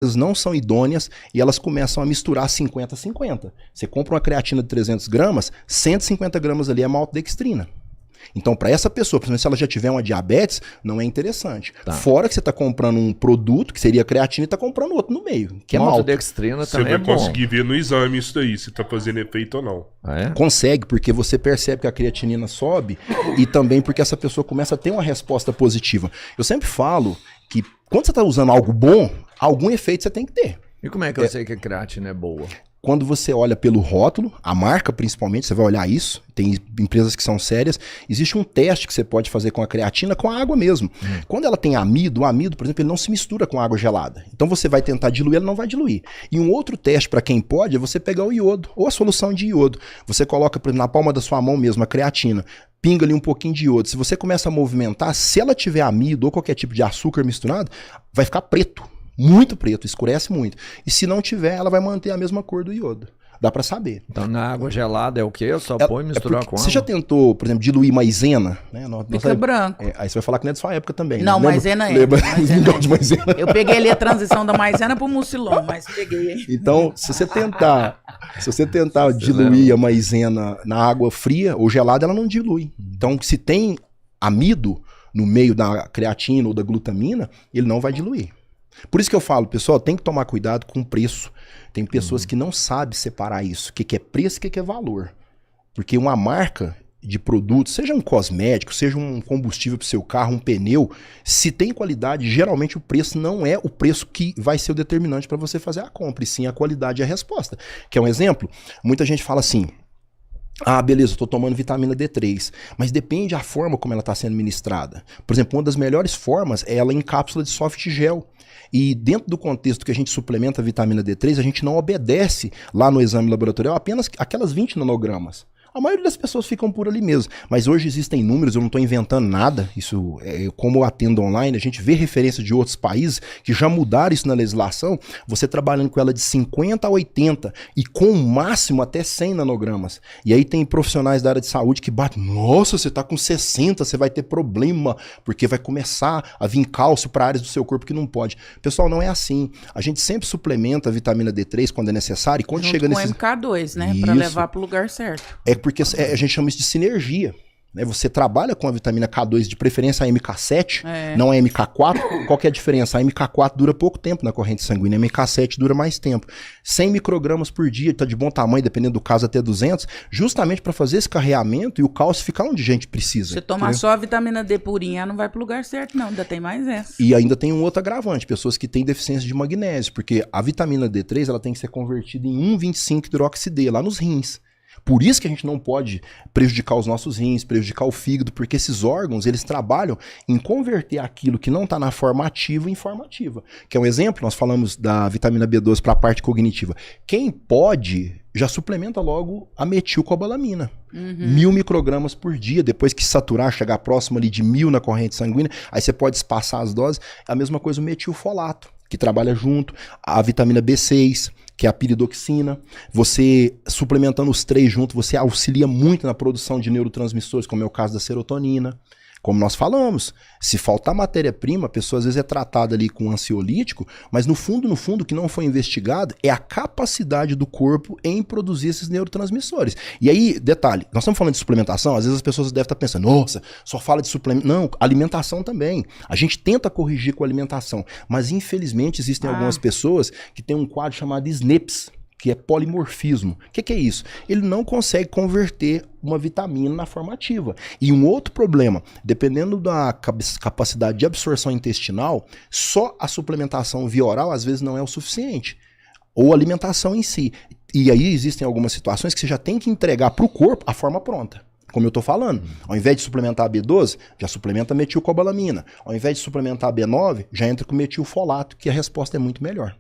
não são idôneas e elas começam a misturar 50-50. Você compra uma creatina de 300 gramas, 150 gramas ali é maltodextrina. Então, para essa pessoa, principalmente se ela já tiver uma diabetes, não é interessante. Tá. Fora que você está comprando um produto, que seria creatina, e está comprando outro no meio, que é maltodextrina também é bom. Você vai conseguir ver no exame isso daí, se está fazendo efeito ou não. Consegue, porque você percebe que a creatinina sobe e também porque essa pessoa começa a ter uma resposta positiva. Eu sempre falo que quando você está usando algo bom, algum efeito você tem que ter. E como é que eu sei que a creatina é boa? Quando você olha pelo rótulo, a marca principalmente, você vai olhar isso, tem empresas que são sérias, existe um teste que você pode fazer com a creatina com a água mesmo. Quando ela tem amido, o amido, por exemplo, ele não se mistura com água gelada. Então você vai tentar diluir, ele não vai diluir. E um outro teste para quem pode é você pegar o iodo, ou a solução de iodo. Você coloca, por exemplo, na palma da sua mão mesmo a creatina, pinga ali um pouquinho de iodo. Se você começa a movimentar, se ela tiver amido ou qualquer tipo de açúcar misturado, vai ficar preto. Muito preto, escurece muito. E se não tiver, ela vai manter a mesma cor do iodo. Dá pra saber. Então na água gelada é o quê? Eu só põe e misturar com água? Você já tentou, por exemplo, diluir maisena? Né? Fica branco. Aí você vai falar que não é da sua época também. Não, né? maisena lembra de maisena. Eu peguei ali a transição da maisena pro mucilon, mas peguei. Então, se você tentar diluir a maisena na água fria ou gelada, ela não dilui. Então, se tem amido no meio da creatina ou da glutamina, ele não vai diluir. Por isso que eu falo, pessoal, tem que tomar cuidado com o preço. Tem pessoas que não sabem separar isso. O que é preço e o que é valor. Porque uma marca de produto, seja um cosmético, seja um combustível para o seu carro, um pneu, se tem qualidade, geralmente o preço não é o preço que vai ser o determinante para você fazer a compra, e sim a qualidade e a resposta. Quer um exemplo? Muita gente fala assim: ah, beleza, eu tô tomando vitamina D3, mas depende da forma como ela está sendo ministrada. Por exemplo, uma das melhores formas é ela em cápsula de soft gel. E dentro do contexto que a gente suplementa a vitamina D3, a gente não obedece lá no exame laboratorial apenas aquelas 20 nanogramas. A maioria das pessoas ficam por ali mesmo. Mas hoje existem números, eu não estou inventando nada. Isso, como eu atendo online, a gente vê referência de outros países que já mudaram isso na legislação. Você trabalhando com ela de 50 a 80 e com o máximo até 100 nanogramas. E aí tem profissionais da área de saúde que batem: nossa, você está com 60, você vai ter problema, porque vai começar a vir cálcio para áreas do seu corpo que não pode. Pessoal, não é assim. A gente sempre suplementa a vitamina D3 quando é necessário. E quando junto chega com nesse MK2, né? Para levar para o lugar certo. É porque a gente chama isso de sinergia. Né? Você trabalha com a vitamina K2, de preferência a MK7, não a MK4. Qual que é a diferença? A MK4 dura pouco tempo na corrente sanguínea, a MK7 dura mais tempo. 100 microgramas por dia, está de bom tamanho, dependendo do caso até 200, justamente para fazer esse carreamento e o cálcio ficar onde a gente precisa. Se tomar só a vitamina D purinha, não vai para o lugar certo não, ainda tem mais essa. E ainda tem um outro agravante, pessoas que têm deficiência de magnésio, porque a vitamina D3 ela tem que ser convertida em 1,25-hidroxid lá nos rins. Por isso que a gente não pode prejudicar os nossos rins, prejudicar o fígado, porque esses órgãos, eles trabalham em converter aquilo que não está na forma ativa em forma ativa. Que é um exemplo, nós falamos da vitamina B12 para a parte cognitiva. Quem pode, já suplementa logo a metilcobalamina. 1.000 microgramas por dia, depois que saturar, chegar próximo ali de 1.000 na corrente sanguínea, aí você pode espaçar as doses. A mesma coisa o metilfolato, que trabalha junto, a vitamina B6, que é a piridoxina. Você, suplementando os três juntos, você auxilia muito na produção de neurotransmissores, como é o caso da serotonina. Como nós falamos, se faltar matéria-prima, a pessoa às vezes é tratada ali com ansiolítico, mas no fundo, o que não foi investigado é a capacidade do corpo em produzir esses neurotransmissores. E aí, detalhe, nós estamos falando de suplementação, às vezes as pessoas devem estar pensando: nossa, só fala de suplemento. Não, alimentação também. A gente tenta corrigir com a alimentação, mas infelizmente existem algumas pessoas que têm um quadro chamado SNPs, que é polimorfismo. O que é isso? Ele não consegue converter uma vitamina na forma ativa. E um outro problema, dependendo da capacidade de absorção intestinal, só a suplementação via oral às vezes não é o suficiente. Ou a alimentação em si. E aí existem algumas situações que você já tem que entregar para o corpo a forma pronta. Como eu estou falando, ao invés de suplementar a B12, já suplementa a metilcobalamina. Ao invés de suplementar a B9, já entra com metilfolato, que a resposta é muito melhor.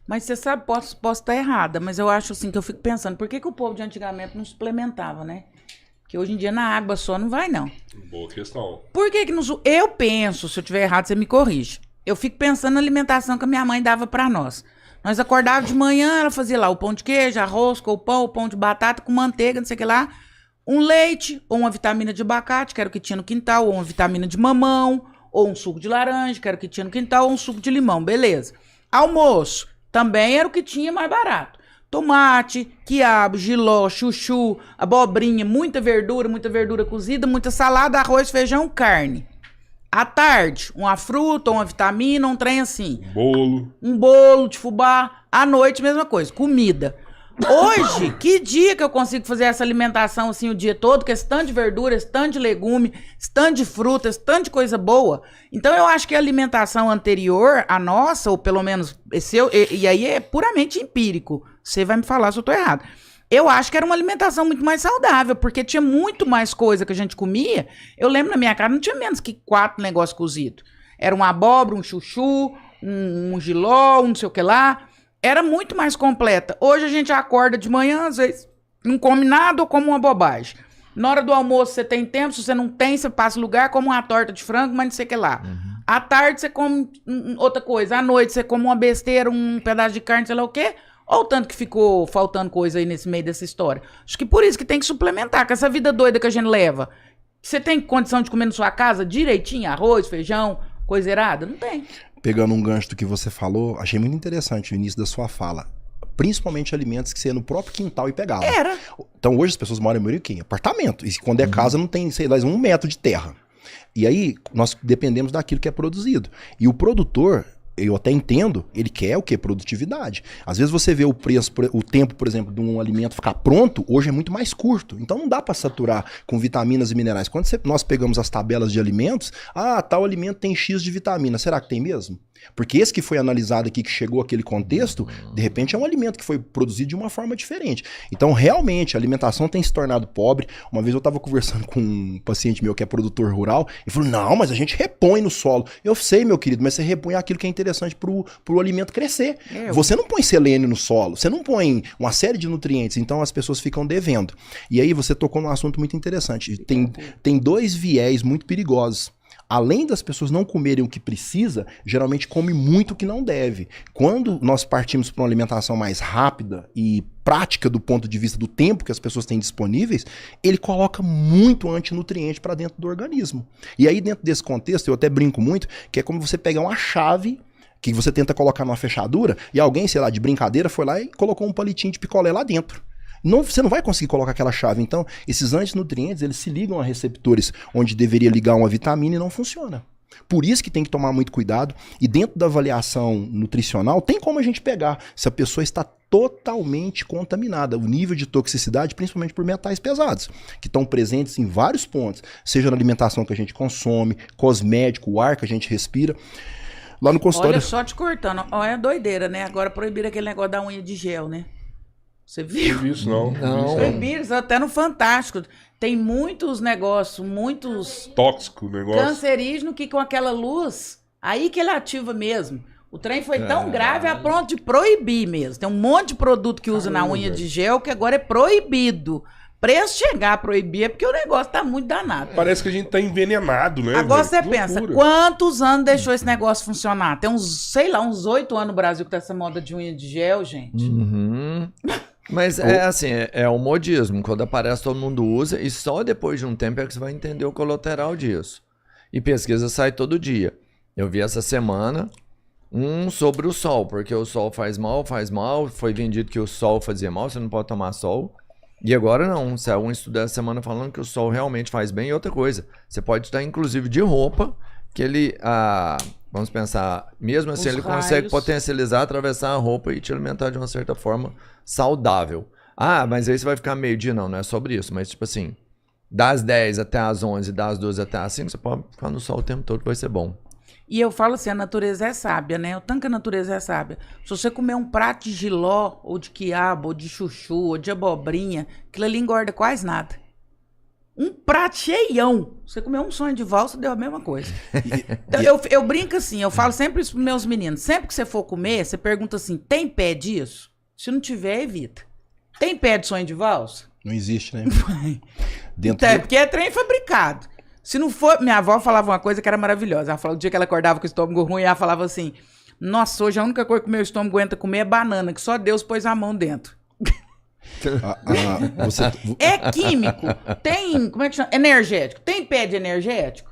Mas você sabe, posso estar errada, mas eu acho assim que eu fico pensando, por que o povo de antigamente não suplementava, né? Porque hoje em dia na água só não vai, não. Boa questão. Por que não... Eu penso, se eu estiver errado, você me corrige. Eu fico pensando na alimentação que a minha mãe dava pra nós. Nós acordávamos de manhã, ela fazia lá o pão de queijo, arroz, com o pão de batata com manteiga, não sei o que lá. Um leite, ou uma vitamina de abacate, que era o que tinha no quintal, ou uma vitamina de mamão, ou um suco de laranja, que era o que tinha no quintal, ou um suco de limão, beleza. Almoço, também era o que tinha mais barato. Tomate, quiabo, jiló, chuchu, abobrinha, muita verdura cozida, muita salada, arroz, feijão, carne. À tarde, uma fruta, uma vitamina, um trem assim. Bolo. Um bolo de fubá. À noite, mesma coisa, comida. Hoje, que dia que eu consigo fazer essa alimentação assim o dia todo, com esse tanto de verdura, esse tanto de legume, esse tanto de fruta, esse tanto de coisa boa. Então eu acho que a alimentação anterior, a nossa, ou pelo menos, e aí é puramente empírico, você vai me falar se eu tô errado. Eu acho que era uma alimentação muito mais saudável, porque tinha muito mais coisa que a gente comia. Eu lembro na minha casa, não tinha menos que 4 negócios cozidos. Era uma abóbora, um chuchu, um jiló, um não sei o que lá. Era muito mais completa. Hoje a gente acorda de manhã, às vezes não come nada ou come uma bobagem. Na hora do almoço você tem tempo, se você não tem, você passa lugar, come uma torta de frango, mas não sei o que lá. À tarde você come outra coisa. À noite você come uma besteira, um pedaço de carne, sei lá o quê. Olha o tanto que ficou faltando coisa aí nesse meio dessa história. Acho que por isso que tem que suplementar, com essa vida doida que a gente leva. Você tem condição de comer na sua casa direitinho, arroz, feijão, coisa errada? Não tem. Pegando um gancho do que você falou, achei muito interessante o início da sua fala. Principalmente alimentos que você ia no próprio quintal e pegava. Era. Então hoje as pessoas moram em apartamento. E quando é casa não tem, sei lá, 1 metro de terra. E aí nós dependemos daquilo que é produzido. E o produtor, eu até entendo, ele quer o quê? Produtividade. Às vezes você vê o preço, o tempo, por exemplo, de um alimento ficar pronto, hoje é muito mais curto. Então não dá para saturar com vitaminas e minerais. Quando nós pegamos as tabelas de alimentos, tal alimento tem X de vitamina. Será que tem mesmo? Porque esse que foi analisado aqui, que chegou àquele contexto, de repente é um alimento que foi produzido de uma forma diferente. Então, realmente, a alimentação tem se tornado pobre. Uma vez eu estava conversando com um paciente meu que é produtor rural, e falou, não, mas a gente repõe no solo. Eu sei, meu querido, mas você repõe aquilo que é interessante pro alimento crescer. Você não põe selênio no solo, você não põe uma série de nutrientes, então as pessoas ficam devendo. E aí você tocou num assunto muito interessante. Tem 2 viés muito perigosos. Além das pessoas não comerem o que precisa, geralmente come muito o que não deve. Quando nós partimos para uma alimentação mais rápida e prática do ponto de vista do tempo que as pessoas têm disponíveis, ele coloca muito antinutriente para dentro do organismo. E aí, dentro desse contexto, eu até brinco muito, que é como você pegar uma chave que você tenta colocar numa fechadura e alguém, sei lá, de brincadeira, foi lá e colocou um palitinho de picolé lá dentro. Você não vai conseguir colocar aquela chave. Então, esses antinutrientes, eles se ligam a receptores onde deveria ligar uma vitamina e não funciona. Por isso que tem que tomar muito cuidado. E dentro da avaliação nutricional, tem como a gente pegar se a pessoa está totalmente contaminada. O nível de toxicidade, principalmente por metais pesados, que estão presentes em vários pontos. Seja na alimentação que a gente consome, cosmético, o ar que a gente respira. Lá no consultório... Olha, só te cortando. Olha a doideira, né? Agora proibiram aquele negócio da unha de gel, né? Você viu? Não vi isso, não. Proibiram, até no Fantástico. Tem muitos negócios, muitos... Tóxico o negócio. Cancerígeno que com aquela luz, aí que ele ativa mesmo. O trem foi tão grave a ponto de proibir mesmo. Tem um monte de produto que usa na unha de gel que agora é proibido. Preço chegar a proibir é porque o negócio tá muito danado. Parece que a gente tá envenenado, né? Agora você pensa, quantos anos deixou esse negócio funcionar? Tem uns, sei lá, uns 8 anos no Brasil que tá essa moda de unha de gel, gente. Mas é assim, é o modismo. Quando aparece, todo mundo usa. E só depois de um tempo é que você vai entender o colateral disso. E pesquisa sai todo dia. Eu vi essa semana sobre o sol. Porque o sol faz mal. Foi vendido que o sol fazia mal. Você não pode tomar sol. E agora não. Saiu um estudo essa semana falando que o sol realmente faz bem. E outra coisa, você pode estar inclusive de roupa. Que ele, vamos pensar, mesmo assim ele consegue potencializar, atravessar a roupa e te alimentar de uma certa forma saudável. Mas aí você vai ficar meio-dia. Não é sobre isso. Mas tipo assim, das 10 até as 11, das 12 até as 5, você pode ficar no sol o tempo todo que vai ser bom. E eu falo assim, a natureza é sábia, né? O tanto que a natureza é sábia. Se você comer um prato de jiló, ou de quiabo, ou de chuchu, ou de abobrinha, aquilo ali engorda quase nada. Um prato cheião. Você comer um sonho de valsa, deu a mesma coisa. Então, eu brinco assim, eu falo sempre isso pros meus meninos. Sempre que você for comer, você pergunta assim, tem pé disso? Se não tiver, evita. Tem pé de sonho de valsa? Não existe, né? Porque é trem fabricado. Se não for... Minha avó falava uma coisa que era maravilhosa. Ela falava, o dia que ela acordava com o estômago ruim, ela falava assim, nossa, hoje a única coisa que o meu estômago aguenta comer é banana, que só Deus pôs a mão dentro. É químico. Tem, como é que chama? Energético. Tem pé de energético?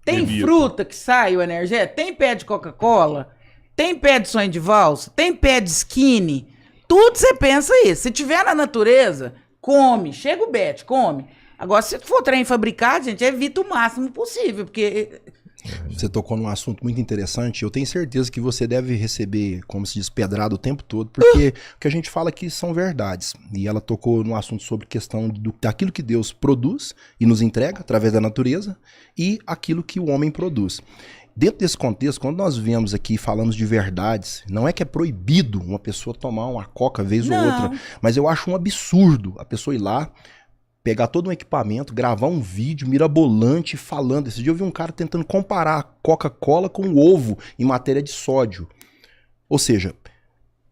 Tem fruta que sai o energético? Tem pé de Coca-Cola? Tem pé de sonho de valsa? Tem pé de skinny? Tudo você pensa isso. Se tiver na natureza, come. Chega o bet, come. Agora, se for trem fabricado, gente, evita o máximo possível, porque... Você tocou num assunto muito interessante. Eu tenho certeza que você deve receber, como se diz, pedrada o tempo todo, porque o que a gente fala aqui são verdades. E ela tocou num assunto sobre questão daquilo que Deus produz e nos entrega através da natureza e aquilo que o homem produz. Dentro desse contexto, quando nós viemos aqui e falamos de verdades, não é que é proibido uma pessoa tomar uma coca vez ou outra, mas eu acho um absurdo a pessoa ir lá, pegar todo um equipamento, gravar um vídeo mirabolante falando. Esse dia eu vi um cara tentando comparar a Coca-Cola com o ovo em matéria de sódio. Ou seja,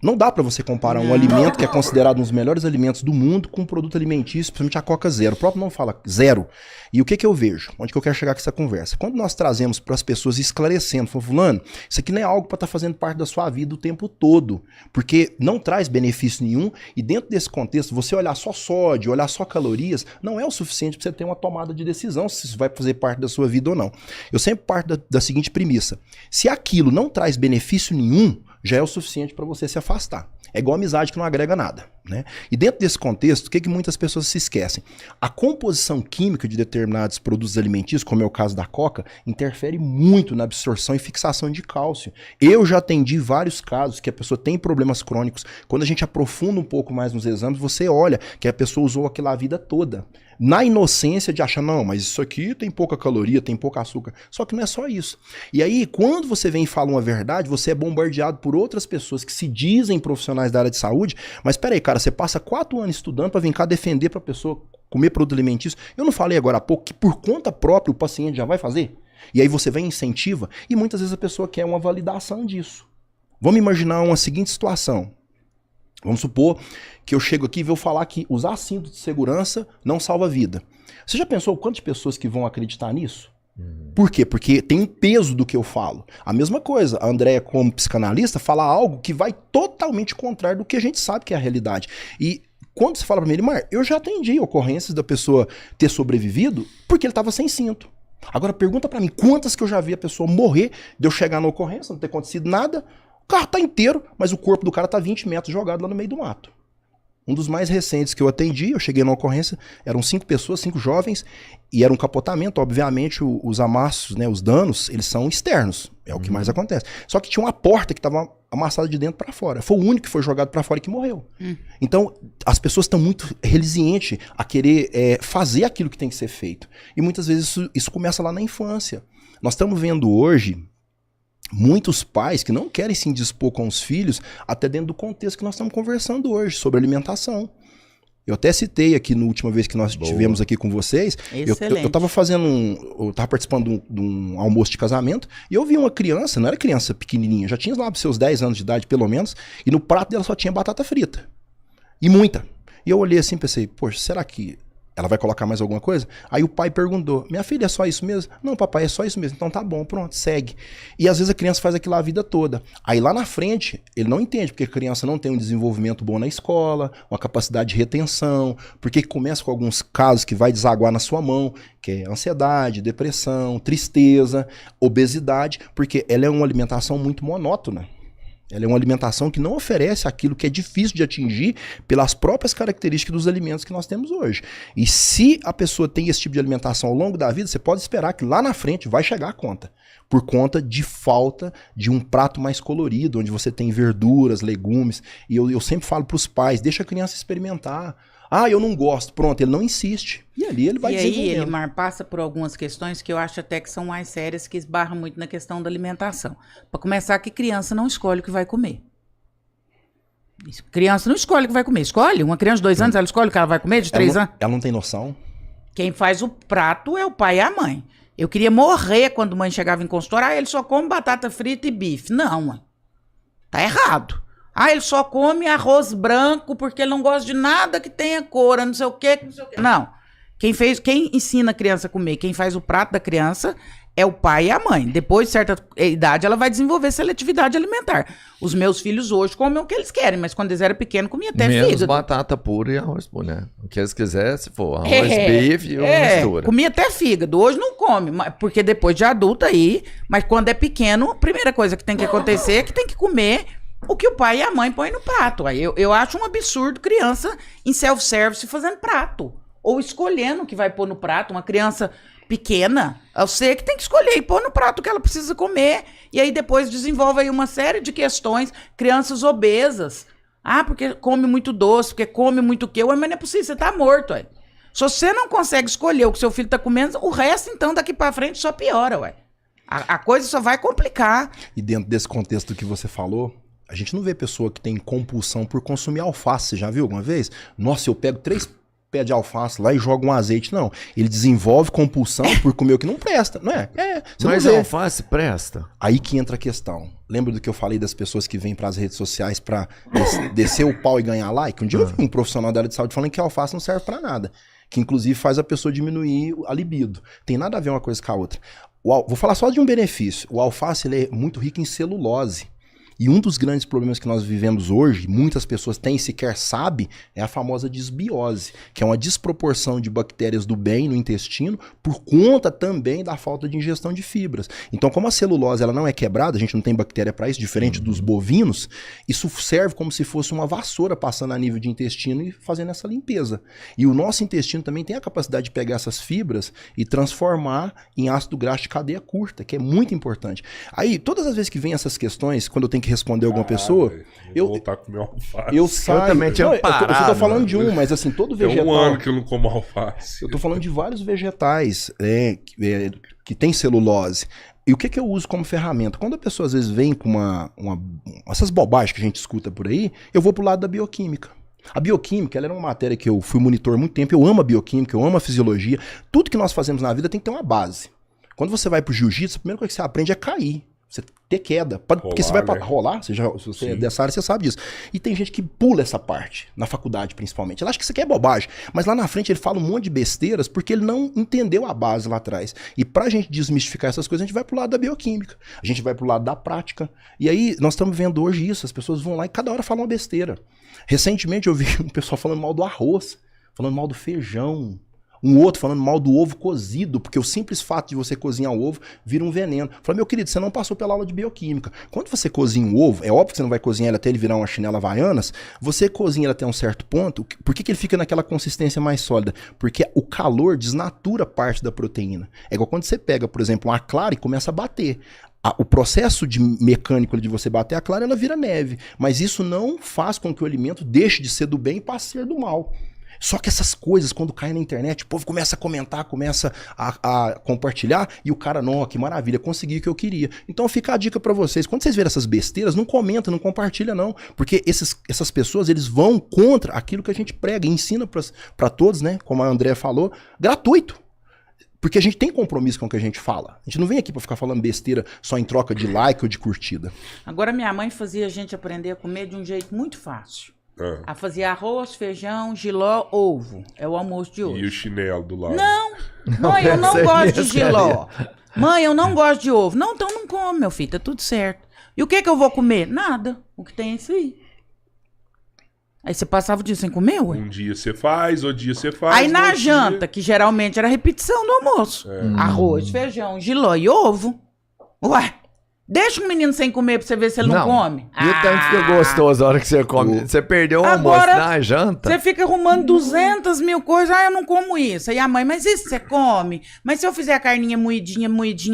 não dá pra você comparar um alimento que é considerado um dos melhores alimentos do mundo com um produto alimentício, principalmente a Coca Zero. O próprio nome fala zero. E o que eu vejo? Onde que eu quero chegar com essa conversa? Quando nós trazemos para as pessoas esclarecendo, falando, fulano, isso aqui não é algo para estar fazendo parte da sua vida o tempo todo, porque não traz benefício nenhum, e dentro desse contexto, você olhar só sódio, olhar só calorias, não é o suficiente para você ter uma tomada de decisão se isso vai fazer parte da sua vida ou não. Eu sempre parto da seguinte premissa: se aquilo não traz benefício nenhum, já é o suficiente para você se afastar. É igual amizade que não agrega nada, né? E dentro desse contexto, o que muitas pessoas se esquecem? A composição química de determinados produtos alimentícios, como é o caso da Coca, interfere muito na absorção e fixação de cálcio. Eu já atendi vários casos que a pessoa tem problemas crônicos. Quando a gente aprofunda um pouco mais nos exames, você olha que a pessoa usou aquilo a vida toda, na inocência de achar, não, mas isso aqui tem pouca caloria, tem pouco açúcar. Só que não é só isso. E aí, quando você vem e fala uma verdade, você é bombardeado por outras pessoas que se dizem profissionais da área de saúde, mas peraí, cara, você passa 4 anos estudando para vir cá defender para a pessoa comer produto alimentício. Eu não falei agora há pouco que por conta própria o paciente já vai fazer? E aí você vem e incentiva, e muitas vezes a pessoa quer uma validação disso. Vamos imaginar uma seguinte situação. Vamos supor que eu chego aqui e vou falar que usar cinto de segurança não salva a vida. Você já pensou quantas pessoas que vão acreditar nisso? Por quê? Porque tem um peso do que eu falo. A mesma coisa, a Andréia, como psicanalista, fala algo que vai totalmente contrário do que a gente sabe que é a realidade. E quando você fala pra mim, Elimar, eu já atendi ocorrências da pessoa ter sobrevivido porque ele estava sem cinto. Agora pergunta pra mim, quantas que eu já vi a pessoa morrer de eu chegar na ocorrência, não ter acontecido nada, o carro tá inteiro, mas o corpo do cara tá 20 metros jogado lá no meio do mato. Um dos mais recentes que eu atendi, eu cheguei na ocorrência, eram 5 pessoas, 5 jovens, e era um capotamento, obviamente os amassos, né, os danos, eles são externos, é o que mais acontece. Só que tinha uma porta que estava amassada de dentro para fora, foi o único que foi jogado para fora e que morreu. Então, as pessoas estão muito resilientes a querer fazer aquilo que tem que ser feito. E muitas vezes isso começa lá na infância. Nós estamos vendo hoje muitos pais que não querem se indispor com os filhos, até dentro do contexto que nós estamos conversando hoje, sobre alimentação. Eu até citei aqui na última vez que nós tivemos aqui com vocês, eu estava participando de um almoço de casamento, e eu vi uma criança, não era criança pequenininha, já tinha lá para seus 10 anos de idade pelo menos, e no prato dela só tinha batata frita. E muita. E eu olhei assim e pensei, poxa, será que ela vai colocar mais alguma coisa? Aí o pai perguntou, minha filha, é só isso mesmo? Não, papai, é só isso mesmo. Então tá bom, pronto, segue. E às vezes a criança faz aquilo a vida toda. Aí lá na frente, ele não entende, porque a criança não tem um desenvolvimento bom na escola, uma capacidade de retenção, porque começa com alguns casos que vai desaguar na sua mão, que é ansiedade, depressão, tristeza, obesidade, porque ela é uma alimentação muito monótona. Ela é uma alimentação que não oferece aquilo que é difícil de atingir pelas próprias características dos alimentos que nós temos hoje. E se a pessoa tem esse tipo de alimentação ao longo da vida, você pode esperar que lá na frente vai chegar a conta. Por conta de falta de um prato mais colorido, onde você tem verduras, legumes. E eu sempre falo para os pais, deixa a criança experimentar. Ah, eu não gosto. Pronto, ele não insiste. E ali ele vai desenvolvendo. E aí, Elimar, passa por algumas questões que eu acho até que são mais sérias, que esbarram muito na questão da alimentação. Para começar, que criança não escolhe o que vai comer. Criança não escolhe o que vai comer. Escolhe? Uma criança de 2 anos, ela escolhe o que ela vai comer? De 3 anos? Ela não tem noção. Quem faz o prato é o pai e a mãe. Eu queria morrer quando a mãe chegava em consultório. Ah, ele só come batata frita e bife. Não, mãe. Tá errado. Ah, ele só come arroz branco porque ele não gosta de nada que tenha cor, não sei o quê, não sei o quê. Não. Quem ensina a criança a comer, quem faz o prato da criança é o pai e a mãe. Depois de certa idade, ela vai desenvolver seletividade alimentar. Os meus filhos hoje comem o que eles querem, mas quando eles eram pequenos, comia até Menos fígado. batata pura e arroz puro, né? O que eles quiserem, se for arroz, bife ou mistura. Comia até fígado. Hoje não come, porque depois de adulto aí, mas quando é pequeno, a primeira coisa que tem que acontecer é que tem que comer o que o pai e a mãe põem no prato. Aí eu acho um absurdo criança em self-service fazendo prato. Ou escolhendo o que vai pôr no prato. Uma criança pequena, eu sei que tem que escolher e pôr no prato o que ela precisa comer. E aí depois desenvolve aí uma série de questões. Crianças obesas. Ah, porque come muito doce, porque come muito o quê? Ué, mas não é possível, você tá morto, ué. Se você não consegue escolher o que seu filho tá comendo, o resto, então, daqui pra frente só piora, ué. A coisa só vai complicar. E dentro desse contexto que você falou, a gente não vê pessoa que tem compulsão por consumir alface. Você já viu alguma vez? Nossa, eu pego 3 pés de alface lá e jogo um azeite. Não, ele desenvolve compulsão por comer o que não presta, não é? Você Mas não a vê. alface presta. Aí que entra a questão. Lembra do que eu falei das pessoas que vêm pras redes sociais pra descer o pau e ganhar like? Um dia eu vi um profissional da área de saúde falando que a alface não serve pra nada. Que inclusive faz a pessoa diminuir a libido. Tem nada a ver uma coisa com a outra. Vou falar só de um benefício. O alface ele é muito rico em celulose. E um dos grandes problemas que nós vivemos hoje, muitas pessoas têm e sequer sabem, é a famosa disbiose, que é uma desproporção de bactérias do bem no intestino por conta também da falta de ingestão de fibras. Então, como a celulose ela não é quebrada, a gente não tem bactéria para isso, diferente dos bovinos, isso serve como se fosse uma vassoura passando a nível de intestino e fazendo essa limpeza. E o nosso intestino também tem a capacidade de pegar essas fibras e transformar em ácido graxo de cadeia curta, que é muito importante. Aí, todas as vezes que vem essas questões, quando eu tenho que responder alguma pessoa, eu vou voltar a comer alface. eu saio. também tinha Não, parado, eu só tô falando de um, mas assim, todo Tem vegetal. um ano que eu não como alface. Eu tô falando de vários vegetais que tem celulose. E o que eu uso como ferramenta? Quando a pessoa às vezes vem com essas bobagens que a gente escuta por aí, eu vou pro lado da bioquímica. A bioquímica, ela era uma matéria que eu fui monitor há muito tempo, eu amo a bioquímica, eu amo a fisiologia. Tudo que nós fazemos na vida tem que ter uma base. Quando você vai pro jiu-jitsu, a primeira coisa que você aprende é cair. Você ter queda. Porque você vai pra rolar, se você é dessa área, você sabe disso. E tem gente que pula essa parte, na faculdade principalmente. Ela acha que isso aqui é bobagem. Mas lá na frente ele fala um monte de besteiras porque ele não entendeu a base lá atrás. E pra gente desmistificar essas coisas, a gente vai pro lado da bioquímica. A gente vai pro lado da prática. E aí, nós estamos vendo hoje isso. As pessoas vão lá e cada hora falam uma besteira. Recentemente eu vi um pessoal falando mal do arroz, falando mal do feijão. Um outro falando mal do ovo cozido, porque o simples fato de você cozinhar o ovo vira um veneno. Falei, meu querido, você não passou pela aula de bioquímica. Quando você cozinha o ovo, é óbvio que você não vai cozinhar ele até ele virar uma chinela havaianas, você cozinha ele até um certo ponto. Por que ele fica naquela consistência mais sólida? Porque o calor desnatura parte da proteína. É igual quando você pega, por exemplo, uma clara e começa a bater. O processo mecânico de você bater a clara, ela vira neve. Mas isso não faz com que o alimento deixe de ser do bem e passe a ser do mal. Só que essas coisas, quando caem na internet, o povo começa a comentar, começa a compartilhar, e o cara, não, que maravilha, consegui o que eu queria. Então fica a dica pra vocês, quando vocês verem essas besteiras, não comenta, não compartilha não, porque essas pessoas, eles vão contra aquilo que a gente prega e ensina pra todos, né, como a Andrea falou, gratuito. Porque a gente tem compromisso com o que a gente fala. A gente não vem aqui pra ficar falando besteira só em troca de like ou de curtida. Agora minha mãe fazia a gente aprender a comer de um jeito muito fácil. A fazer arroz, feijão, jiló, ovo. É o almoço de hoje. E o chinelo do lado. Não, mãe, eu não gosto de jiló. Mãe, eu não gosto de ovo. Não, então não come, meu filho, tá tudo certo. E o que eu vou comer? Nada. O que tem é isso aí. Aí você passava o dia sem comer, ué? Um dia você faz, outro dia você faz. Aí na outro janta, dia... que geralmente era repetição do almoço. Arroz, feijão, jiló e ovo. Ué, deixa um menino sem comer pra você ver se ele não come. E o tanto que fica gostoso a hora que você come. Você perdeu o almoço na janta. Você fica arrumando 200 mil coisas. Ah, eu não como isso. Aí a mãe, mas isso você come? Mas se eu fizer a carninha moidinha,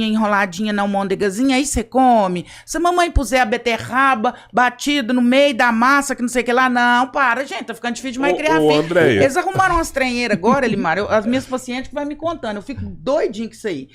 enroladinha na almôndegazinha, aí você come? Se a mamãe puser a beterraba batida no meio da massa, que não sei o que lá, não, para, gente, tá ficando difícil demais criar filho. Andréia. Eles arrumaram umas treinheiras agora, Elimar, as minhas pacientes que vai me contando. Eu fico doidinho com isso aí.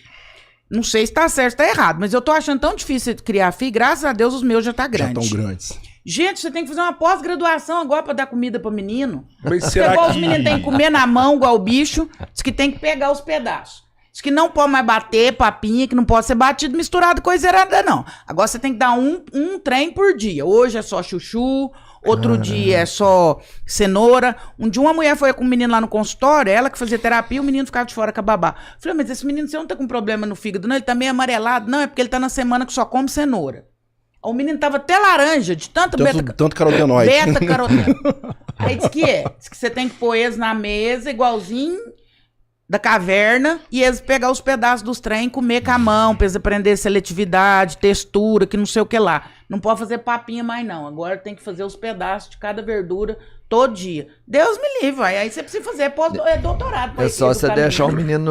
Não sei se tá certo ou tá errado, mas eu tô achando tão difícil criar filho, graças a Deus os meus já tá grandes. Já tão grandes. Gente, você tem que fazer uma pós-graduação agora pra dar comida pra menino. Mas Porque será igual que... os meninos têm que comer na mão, igual o bicho, diz que tem que pegar os pedaços. Diz que não pode mais bater papinha, que não pode ser batido misturado com coisa errada, não. Agora você tem que dar um trem por dia. Hoje é só chuchu, outro dia é só cenoura. Um dia uma mulher foi com um menino lá no consultório, ela que fazia terapia, o menino ficava de fora com a babá. Falei, mas esse menino, você não tá com problema no fígado, não? Ele tá meio amarelado. Não, é porque ele tá na semana que só come cenoura. O menino tava até laranja, de tanto carotenoide. Beta-caroteno. Aí diz que você tem que pôr eles na mesa, igualzinho da caverna, e eles pegar os pedaços dos trem e comer com a mão, pra eles aprender seletividade, textura, que não sei o que lá. Não pode fazer papinha mais não, agora tem que fazer os pedaços de cada verdura todo dia. Deus me livre, aí você precisa fazer doutorado. É só você deixar o menino no